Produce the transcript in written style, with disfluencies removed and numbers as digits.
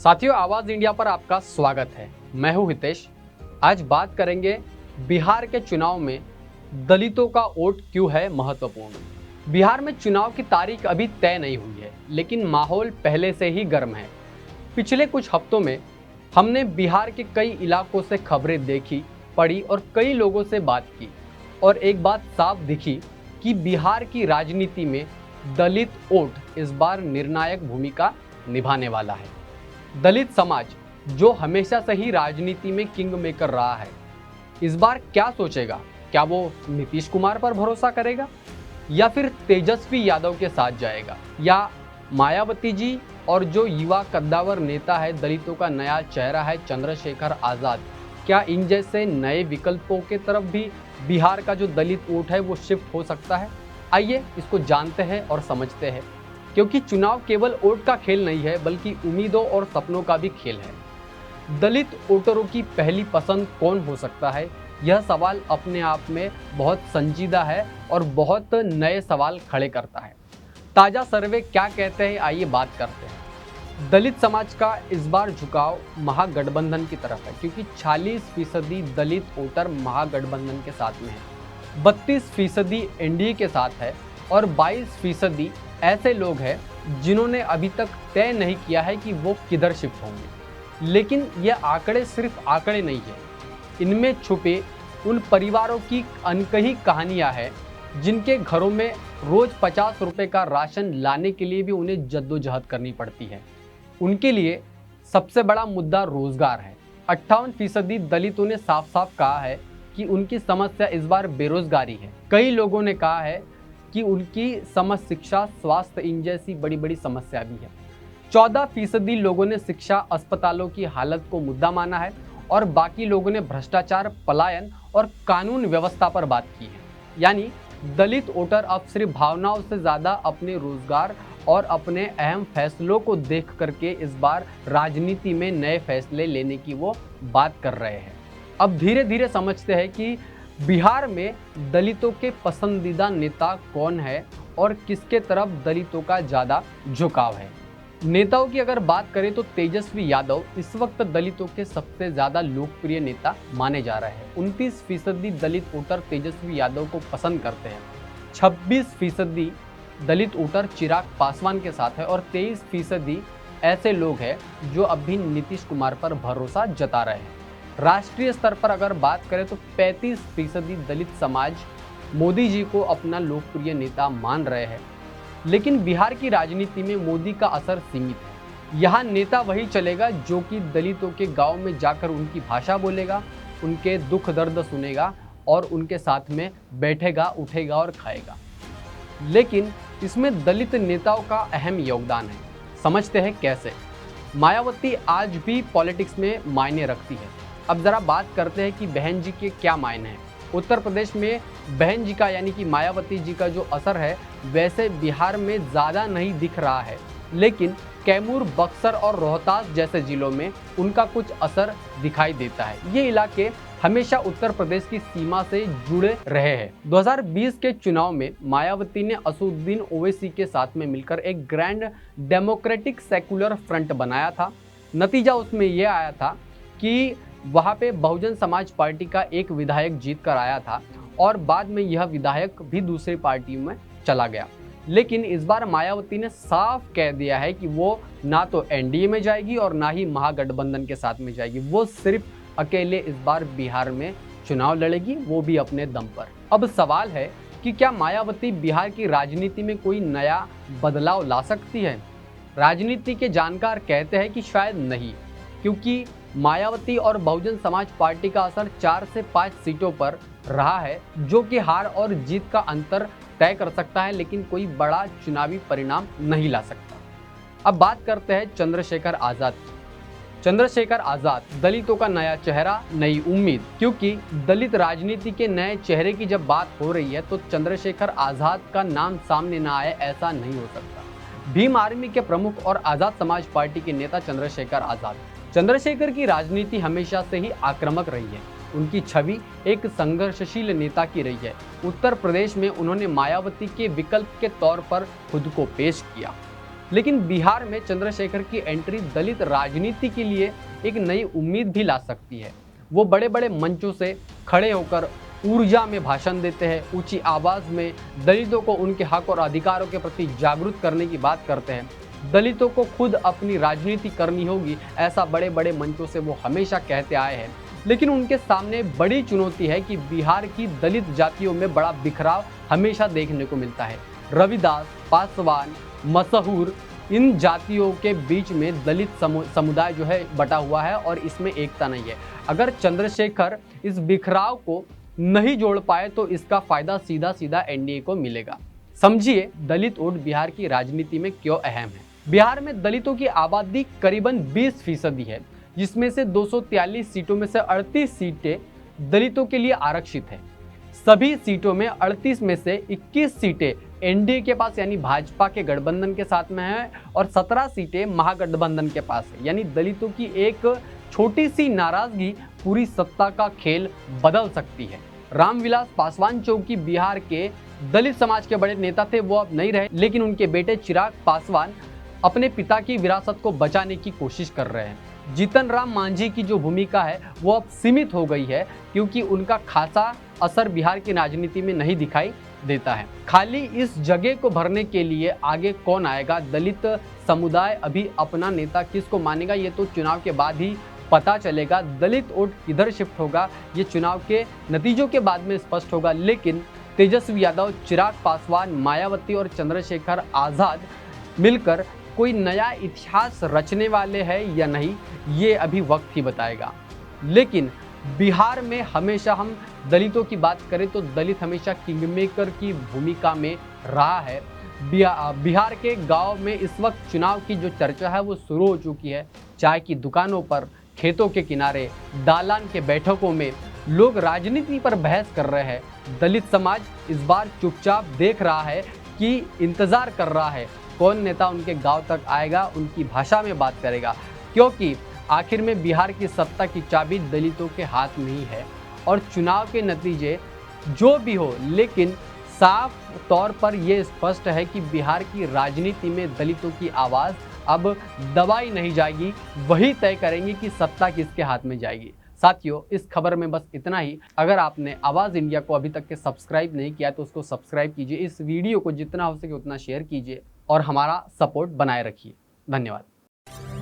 साथियों, आवाज इंडिया पर आपका स्वागत है। मैं हूं हितेश। आज बात करेंगे बिहार के चुनाव में दलितों का वोट क्यों है महत्वपूर्ण। बिहार में चुनाव की तारीख अभी तय नहीं हुई है, लेकिन माहौल पहले से ही गर्म है। पिछले कुछ हफ्तों में हमने बिहार के कई इलाकों से खबरें देखी, पढ़ी और कई लोगों से बात की, और एक बात साफ दिखी कि बिहार की राजनीति में दलित वोट इस बार निर्णायक भूमिका निभाने वाला है। दलित समाज, जो हमेशा से ही राजनीति में किंग मेकर रहा है, इस बार क्या सोचेगा? क्या वो नीतीश कुमार पर भरोसा करेगा या फिर तेजस्वी यादव के साथ जाएगा, या मायावती जी और जो युवा कद्दावर नेता है, दलितों का नया चेहरा है चंद्रशेखर आजाद, क्या इन जैसे नए विकल्पों के तरफ भी बिहार का जो दलित वोट है वो शिफ्ट हो सकता है? आइए इसको जानते हैं और समझते हैं, क्योंकि चुनाव केवल वोट का खेल नहीं है, बल्कि उम्मीदों और सपनों का भी खेल है। दलित वोटरों की पहली पसंद कौन हो सकता है, यह सवाल अपने आप में बहुत संजीदा है और बहुत नए सवाल खड़े करता है। ताज़ा सर्वे क्या कहते हैं, आइए बात करते हैं। दलित समाज का इस बार झुकाव महागठबंधन की तरफ है, क्योंकि 46% दलित वोटर महागठबंधन के साथ में है, 32% एनडीए के साथ है और 22% ऐसे लोग हैं जिन्होंने अभी तक तय नहीं किया है कि वो किधर शिफ्ट होंगे। लेकिन ये आंकड़े सिर्फ आंकड़े नहीं है, इनमें छुपे उन परिवारों की अनकही कहानियां हैं जिनके घरों में रोज 50 रुपए का राशन लाने के लिए भी उन्हें जद्दोजहद करनी पड़ती है। उनके लिए सबसे बड़ा मुद्दा रोजगार है। 58% दलितों ने साफ साफ कहा है कि उनकी समस्या इस बार बेरोजगारी है। कई लोगों ने कहा है कि उनकी समस्या शिक्षा, स्वास्थ्य, इन जैसी बड़ी बड़ी समस्या भी है। 14% लोगों ने शिक्षा, अस्पतालों की हालत को मुद्दा माना है, और बाकी लोगों ने भ्रष्टाचार, पलायन और कानून व्यवस्था पर बात की है। यानी दलित वोटर अब सिर्फ भावनाओं से ज़्यादा अपने रोजगार और अपने अहम फैसलों को देख करके इस बार राजनीति में नए फैसले लेने की वो बात कर रहे हैं। अब धीरे धीरे समझते हैं कि बिहार में दलितों के पसंदीदा नेता कौन है और किसके तरफ दलितों का ज़्यादा झुकाव है। नेताओं की अगर बात करें तो तेजस्वी यादव इस वक्त दलितों के सबसे ज़्यादा लोकप्रिय नेता माने जा रहे हैं। 29% दलित वोटर तेजस्वी यादव को पसंद करते हैं, 26% दलित वोटर चिराग पासवान के साथ है, और 23% ऐसे लोग हैं जो अब भी नीतीश कुमार पर भरोसा जता रहे हैं। राष्ट्रीय स्तर पर अगर बात करें तो 35% दलित समाज मोदी जी को अपना लोकप्रिय नेता मान रहे हैं। लेकिन बिहार की राजनीति में मोदी का असर सीमित है। यहाँ नेता वही चलेगा जो कि दलितों के गांव में जाकर उनकी भाषा बोलेगा, उनके दुख दर्द सुनेगा और उनके साथ में बैठेगा, उठेगा और खाएगा। लेकिन इसमें दलित नेताओं का अहम योगदान है। समझते हैं कैसे। मायावती आज भी पॉलिटिक्स में मायने रखती है। अब जरा बात करते हैं कि बहन जी के क्या मायने हैं। उत्तर प्रदेश में बहन जी का यानी कि मायावती जी का जो असर है वैसे बिहार में ज़्यादा नहीं दिख रहा है, लेकिन कैमूर, बक्सर और रोहतास जैसे जिलों में उनका कुछ असर दिखाई देता है। ये इलाके हमेशा उत्तर प्रदेश की सीमा से जुड़े रहे हैं। 2020 के चुनाव में मायावती ने असदुद्दीन ओवैसी के साथ में मिलकर एक ग्रैंड डेमोक्रेटिक सेकुलर फ्रंट बनाया था। नतीजा उसमें यह आया था कि वहाँ पे बहुजन समाज पार्टी का एक विधायक जीत कर आया था, और बाद में यह विधायक भी दूसरी पार्टी में चला गया। लेकिन इस बार मायावती ने साफ कह दिया है कि वो ना तो एनडीए में जाएगी और ना ही महागठबंधन के साथ में जाएगी। वो सिर्फ अकेले इस बार बिहार में चुनाव लड़ेगी, वो भी अपने दम पर। अब सवाल है कि क्या मायावती बिहार की राजनीति में कोई नया बदलाव ला सकती है? राजनीति के जानकार कहते हैं कि शायद नहीं, क्योंकि मायावती और बहुजन समाज पार्टी का असर 4 से 5 सीटों पर रहा है, जो कि हार और जीत का अंतर तय कर सकता है, लेकिन कोई बड़ा चुनावी परिणाम नहीं ला सकता। अब बात करते हैं चंद्रशेखर आजाद। चंद्रशेखर आजाद दलितों का नया चेहरा, नई उम्मीद। क्योंकि दलित राजनीति के नए चेहरे की जब बात हो रही है तो चंद्रशेखर आजाद का नाम सामने ना आए ऐसा नहीं हो सकता। भीम आर्मी के प्रमुख और आजाद समाज पार्टी के नेता चंद्रशेखर आजाद। चंद्रशेखर की राजनीति हमेशा से ही आक्रामक रही है। उनकी छवि एक संघर्षशील नेता की रही है। उत्तर प्रदेश में उन्होंने मायावती के विकल्प के तौर पर खुद को पेश किया। लेकिन बिहार में चंद्रशेखर की एंट्री दलित राजनीति के लिए एक नई उम्मीद भी ला सकती है। वो बड़े बड़े मंचों से खड़े होकर ऊर्जा में भाषण देते हैं, ऊंची आवाज में दलितों को उनके हक और अधिकारों के प्रति जागरूक करने की बात करते हैं। दलितों को खुद अपनी राजनीति करनी होगी, ऐसा बड़े बड़े मंचों से वो हमेशा कहते आए हैं। लेकिन उनके सामने बड़ी चुनौती है कि बिहार की दलित जातियों में बड़ा बिखराव हमेशा देखने को मिलता है। रविदास, पासवान, मशहूर, इन जातियों के बीच में दलित समुदाय जो है बटा हुआ है और इसमें एकता नहीं है। अगर चंद्रशेखर इस बिखराव को नहीं जोड़ पाए तो इसका फायदा सीधा सीधा एनडीए को मिलेगा। समझिए दलित वोट बिहार की राजनीति में क्यों अहम है। बिहार में दलितों की आबादी करीबन 20% है, जिसमें से 243 सीटों में से 38 सीटें दलितों के लिए आरक्षित है। सभी सीटों में 38 में से 21 सीटें एनडीए के पास यानी भाजपा के गठबंधन के साथ में है और 17 सीटें महागठबंधन के पास है। यानी दलितों की एक छोटी सी नाराजगी पूरी सत्ता का खेल बदल सकती है। रामविलास पासवान चौकी बिहार के दलित समाज के बड़े नेता थे, वो अब नहीं रहे, लेकिन उनके बेटे चिराग पासवान अपने पिता की विरासत को बचाने की कोशिश कर रहे हैं। जीतन राम मांझी की जो भूमिका है वो अब सीमित हो गई है, क्योंकि उनका खासा असर बिहार की राजनीति में नहीं दिखाई देता है। खाली इस जगह को भरने के लिए आगे कौन आएगा, दलित समुदाय अभी अपना नेता किसको मानेगा, ये तो चुनाव के बाद ही पता चलेगा। दलित वोट किधर शिफ्ट होगा ये चुनाव के नतीजों के बाद में स्पष्ट होगा। लेकिन तेजस्वी यादव, चिराग पासवान, मायावती और चंद्रशेखर आजाद मिलकर कोई नया इतिहास रचने वाले हैं या नहीं, ये अभी वक्त ही बताएगा। लेकिन बिहार में हमेशा हम दलितों की बात करें तो दलित हमेशा किंगमेकर की भूमिका में रहा है। बिहार के गांव में इस वक्त चुनाव की जो चर्चा है वो शुरू हो चुकी है। चाय की दुकानों पर, खेतों के किनारे, दालान के बैठकों में लोग राजनीति पर बहस कर रहे हैं। दलित समाज इस बार चुपचाप देख रहा है कि इंतजार कर रहा है कौन नेता उनके गांव तक आएगा, उनकी भाषा में बात करेगा, क्योंकि आखिर में बिहार की सत्ता की चाबी दलितों के हाथ में ही है। और चुनाव के नतीजे जो भी हो, लेकिन साफ तौर पर यह स्पष्ट है कि बिहार की राजनीति में दलितों की आवाज़ अब दबाई नहीं जाएगी, वही तय करेंगे कि सत्ता किसके हाथ में जाएगी। साथियों, इस खबर में बस इतना ही। अगर आपने आवाज़ इंडिया को अभी तक के सब्सक्राइब नहीं किया तो उसको सब्सक्राइब कीजिए, इस वीडियो को जितना हो सके उतना शेयर कीजिए और हमारा सपोर्ट बनाए रखिए। धन्यवाद।